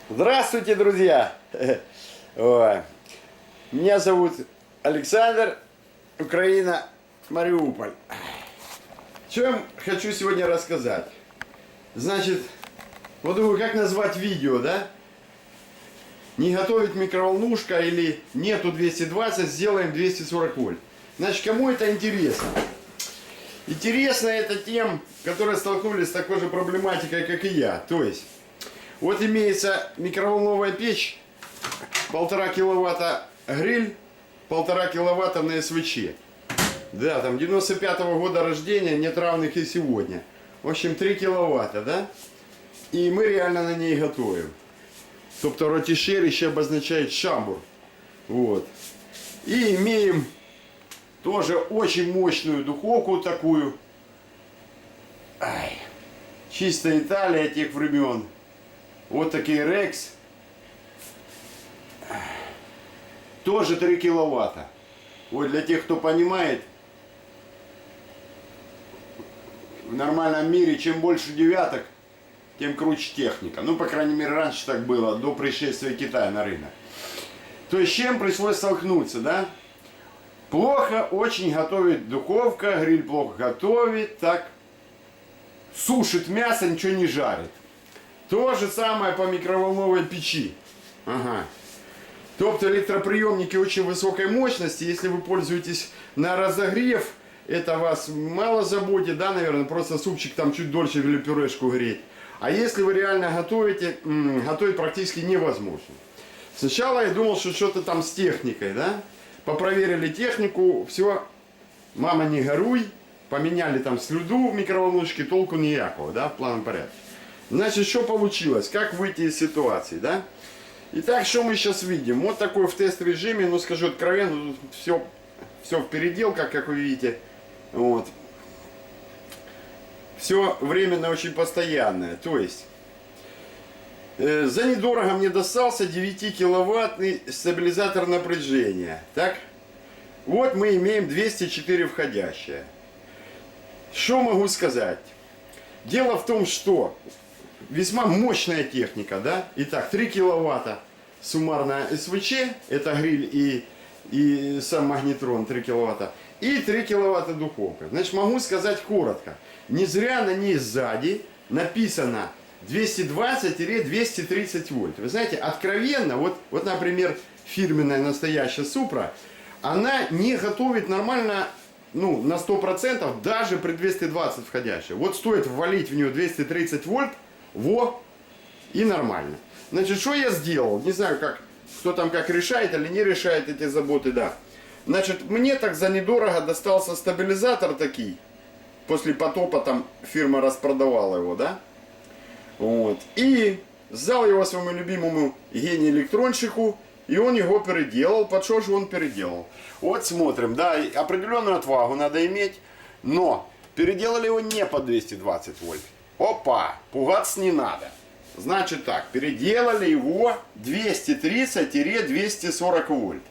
Здравствуйте, друзья! Ой. Меня зовут Александр, Украина, Мариуполь. Что я хочу сегодня рассказать? Значит, вот думаю, как назвать видео, да? Не готовить микроволнушка или нету 220, сделаем 240 вольт. Значит, кому это интересно? Интересно это тем, которые столкнулись с такой же проблематикой, как и я. То есть, вот имеется микроволновая печь, 1,5 киловатта гриль, 1,5 киловатта на СВЧ. Да, там 95-го года рождения, нет равных и сегодня. В общем, 3 киловатта, да? И мы реально на ней готовим. Тобто ротишер еще обозначает шамбур. Вот. И имеем тоже очень мощную духовку такую. Ай. Чистая Италия тех времен. Вот такие Рекс. Тоже 3 киловатта. Вот для тех, кто понимает, в нормальном мире чем больше девяток, тем круче техника. Ну, по крайней мере, раньше так было, до пришествия Китая на рынок. То есть, с чем пришлось столкнуться, да? Плохо очень готовит духовка, гриль плохо готовит, так. Сушит мясо, ничего не жарит. То же самое по микроволновой печи. Ага. Тобто электроприемники очень высокой мощности, если вы пользуетесь на разогрев, это вас мало заботит, да, наверное, просто супчик там чуть дольше или пюрешку греть. А если вы реально готовите, готовить практически невозможно. Сначала я думал, что что-то там с техникой, да. Попроверили технику, все, мама не горуй, поменяли там слюду в микроволновочке, толку ніякого, да, в плановом порядке. Значит, что получилось, как выйти из ситуации, да. Итак, что мы сейчас видим? Вот такой в тест-режиме, ну скажу откровенно, все в переделках, как вы видите. Вот. Все временно очень постоянное. То есть, за недорого мне достался 9-киловаттный стабилизатор напряжения. Так? Вот мы имеем 204 входящие. Что могу сказать? Дело в том, что весьма мощная техника, да? Итак, 3 киловатта суммарная СВЧ, это гриль и сам магнетрон 3 киловатта, и 3 киловатта духовка. Значит, могу сказать коротко. Не зря на ней сзади написано 220-230 вольт. Вы знаете, откровенно, вот, например, фирменная настоящая Супра, она не готовит нормально, ну, на 100%, даже при 220 входящей. Вот стоит ввалить в нее 230 вольт, во, и нормально. Значит, что я сделал? Не знаю, как, кто там как решает или не решает эти заботы, да. Значит, мне так за недорого достался стабилизатор такой. После потопа там фирма распродавала его, да. Вот. И сдал его своему любимому гению-электронщику, и он его переделал. Под что же он переделал? Вот смотрим, да, определенную отвагу надо иметь, но переделали его не по 220 вольт. Опа, пугаться не надо. Значит так, переделали его 230-240 вольт.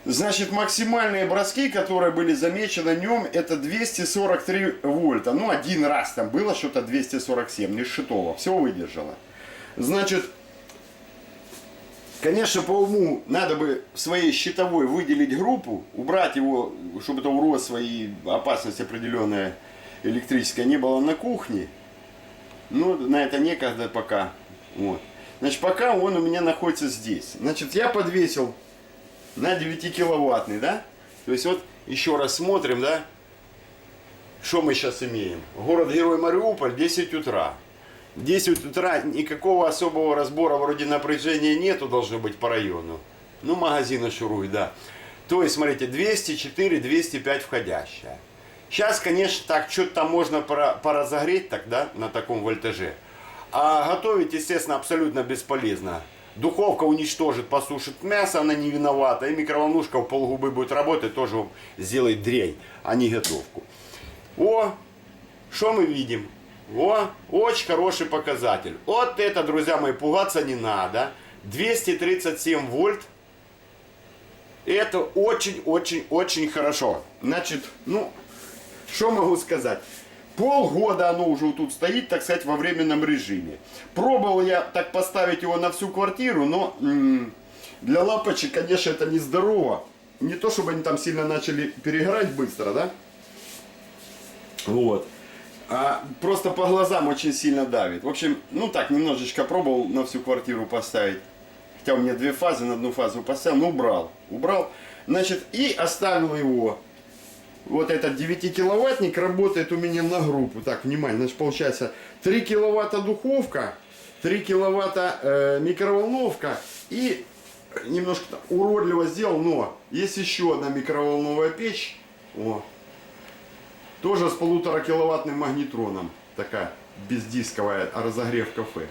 Значит, максимальные броски, которые были замечены на нем, это 243 вольта. Ну, один раз там было что-то 247, не сшитого, все выдержало. Значит, конечно, по уму надо бы в своей щитовой выделить группу, убрать его, чтобы это уродство и опасность определенная электрическая не было на кухне. Ну, на это некогда пока. Вот. Значит, пока он у меня находится здесь. Значит, я подвесил на 9-киловаттный, да? То есть, вот еще раз смотрим, да? Что мы сейчас имеем? Город-герой Мариуполь, 10 утра. В 10 утра никакого особого разбора вроде напряжения нету, должно быть по району. Ну, магазины шуруй, да. То есть, смотрите, 204, 205 входящая. Сейчас, конечно, так, что-то там можно поразогреть, так, да, на таком вольтаже. А готовить, естественно, абсолютно бесполезно. Духовка уничтожит, посушит мясо, она не виновата. И микроволнушка в полгубы будет работать, тоже сделает дрянь, а не готовку. О, что мы видим? О, очень хороший показатель. Вот это, друзья мои, пугаться не надо. 237 вольт. Это очень-очень-очень хорошо. Значит, ну, что могу сказать? полгода оно уже вот тут стоит, так сказать, во временном режиме. Пробовал я так поставить его на всю квартиру, но для лампочек, конечно, это не здорово. Не то, чтобы они там сильно начали перегорать быстро, да? Вот. А просто по глазам очень сильно давит. В общем, ну так, немножечко пробовал на всю квартиру поставить. Хотя у меня две фазы, на одну фазу поставил, но убрал. Убрал, значит, и оставил его. Вот этот 9-киловаттник работает у меня на группу. Так, внимание, значит, получается 3 киловатта духовка, 3 киловатта микроволновка и немножко уродливо сделал, но есть еще одна микроволновая печь. О, тоже с 1,5-киловаттным магнитроном. Такая бездисковая, разогрев кафе.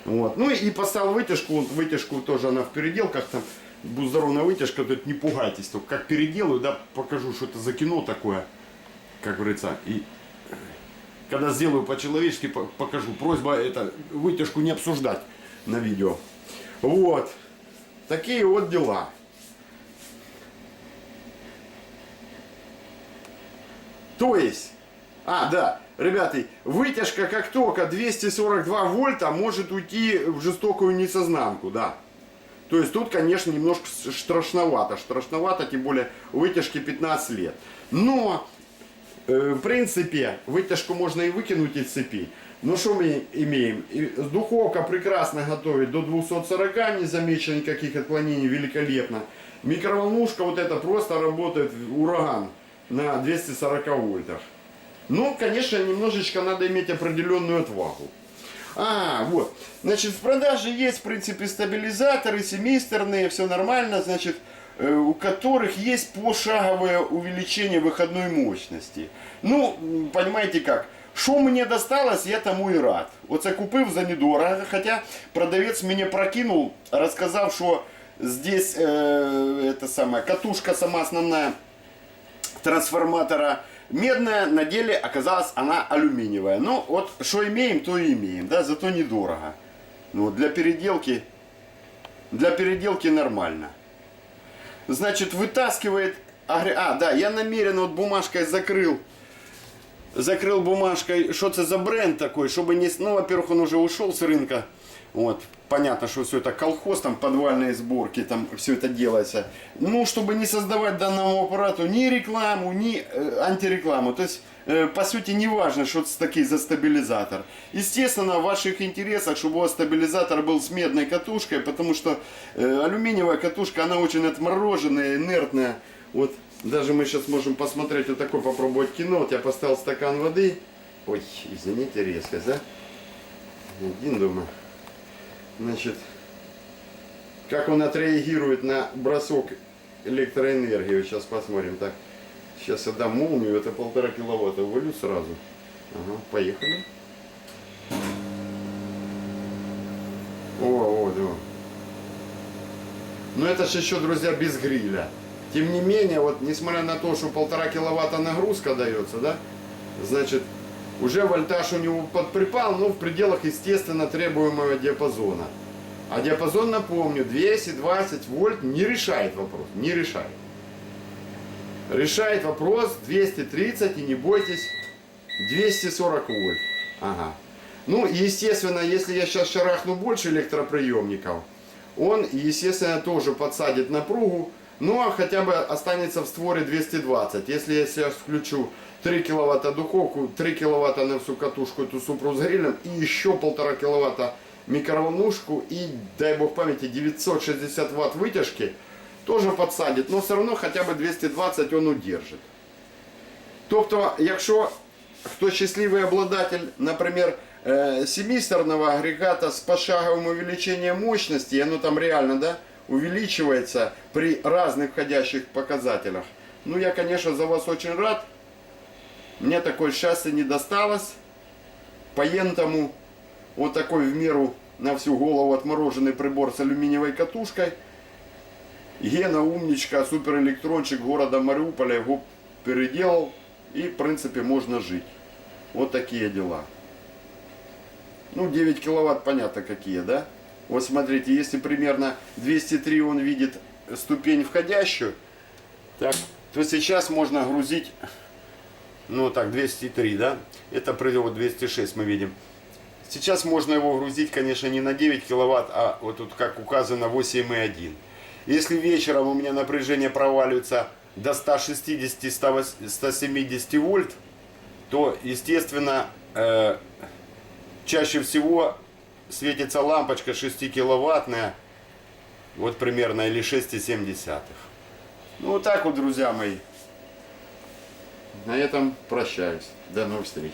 Вот. Ну и поставил вытяжку. Вытяжку тоже она в переделках. Там буздаровная вытяжка. Тут не пугайтесь. Только как переделаю, да, покажу, что это за кино такое. Как говорится. И когда сделаю по-человечески, покажу. Просьба это вытяжку не обсуждать на видео. Вот. Такие вот дела. То есть, да, ребята, вытяжка как только 242 вольта может уйти в жестокую несознанку, да. То есть тут, конечно, немножко страшновато, тем более вытяжке 15 лет. Но, в принципе, вытяжку можно и выкинуть из цепи. Но что мы имеем? Духовка прекрасно готовит до 240, не замечено никаких отклонений, великолепно. Микроволнушка вот эта просто работает ураган на 240 вольтах. Ну, конечно, немножечко надо иметь определенную отвагу. Вот. Значит, в продаже есть, в принципе, стабилизаторы семисторные, все нормально, значит, у которых есть пошаговое увеличение выходной мощности. Ну, понимаете как? Что мне досталось, я тому и рад. Оце купив за недорого, хотя продавец меня прокинул, рассказав, что здесь катушка сама основная трансформатора медная, на деле оказалась она алюминиевая. Ну вот, что имеем, то и имеем, да, зато недорого. Ну, для переделки нормально. Значит, вытаскивает, да, я намеренно вот бумажкой закрыл бумажкой, что это за бренд такой, чтобы не... Ну, во-первых, он уже ушел с рынка. Вот. Понятно, что все это колхоз, там подвальные сборки, там все это делается. Ну, чтобы не создавать данному аппарату ни рекламу, ни антирекламу. То есть, по сути, не важно, что это такие за стабилизатор. Естественно, в ваших интересах, чтобы у вас стабилизатор был с медной катушкой, потому что алюминиевая катушка, она очень отмороженная, инертная. Вот. Даже мы сейчас можем посмотреть вот такое, попробовать кино. Вот я поставил стакан воды. Ой, извините, резкость, да? Один дома. Значит, как он отреагирует на бросок электроэнергии. Сейчас посмотрим. Так, сейчас я дам молнию. Это 1,5 киловатта. Ввалю сразу. Ага, поехали. О, да. Но это же еще, друзья, без гриля. Тем не менее, вот несмотря на то, что 1,5 киловатта нагрузка дается, да, значит, уже вольтаж у него подприпал, но в пределах, естественно, требуемого диапазона. А диапазон, напомню, 220 вольт не решает вопрос, не решает. Решает вопрос 230 и, не бойтесь, 240 вольт. Ага. Ну, естественно, если я сейчас шарахну больше электроприемников, он, естественно, тоже подсадит напругу. Ну, а хотя бы останется в створе 220. Если я сейчас включу 3 киловатта духовку, 3 киловатта на всю катушку эту супру с грилем и еще 1,5 киловатта микроволнушку и, дай бог памяти, 960 ватт вытяжки, тоже подсадит. Но все равно хотя бы 220 он удержит. Тобто, якщо хто щасливий обладатель, например, семисторного агрегата с пошаговым увеличением мощности, и оно там реально, да, увеличивается при разных входящих показателях. Ну, я, конечно, за вас очень рад. Мне такое счастье не досталось. Поентому вот такой в меру на всю голову отмороженный прибор с алюминиевой катушкой. Гена умничка, суперэлектрончик города Мариуполя его переделал. И, в принципе, можно жить. Вот такие дела. Ну, 9 киловатт, понятно какие, да? Вот смотрите, если примерно 203 он видит ступень входящую, так, то сейчас можно грузить ну так, 203, да? Это привод 206 мы видим. Сейчас можно его грузить, конечно, не на 9 киловатт, а вот тут, как указано, 8,1. Если вечером у меня напряжение проваливается до 160-170 вольт, то, естественно, чаще всего светится лампочка 6 киловаттная, вот примерно, или 6,7. Ну вот так вот, друзья мои. На этом прощаюсь. До новых встреч.